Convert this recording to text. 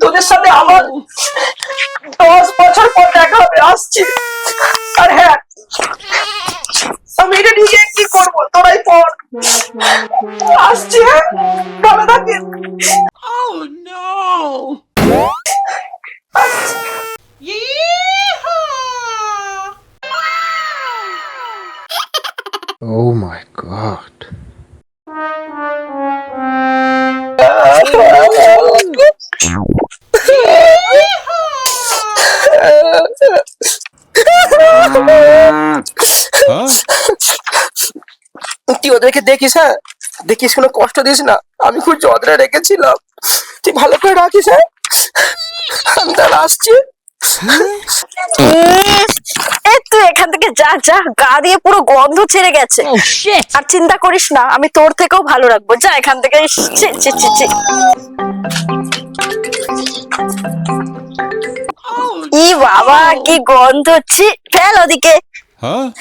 তোদের সাথে আবার 10 বছর পর দেখা হবে, আসছি। আর হ্যাঁ, আমি এটা নিজে কি করবো, তোরাই পর। আসছি, হ্যাঁ, ভালো থাকিস। Oh no! Yeehaw! Oh my god. তুই ওদেরকে দেখিস, হ্যাঁ দেখিস, কোনো কষ্ট দিস না। আমি খুব যত্নে রেখেছিলাম, তুই ভালো করে রাখিস, হ্যাঁ। আমি তাহলে আসছি। তুই এখান থেকে যা যা, গা দিয়ে পুরো গন্ধ ছেড়ে গেছে। আর চিন্তা করিস না, আমি তোর থেকেও ভালো রাখবো। যা এখান থেকে। ছি, ছি, ছি, ছি। ই বাবা, কি গন্ধ! ছি, ফেল ওদিকে। Huh?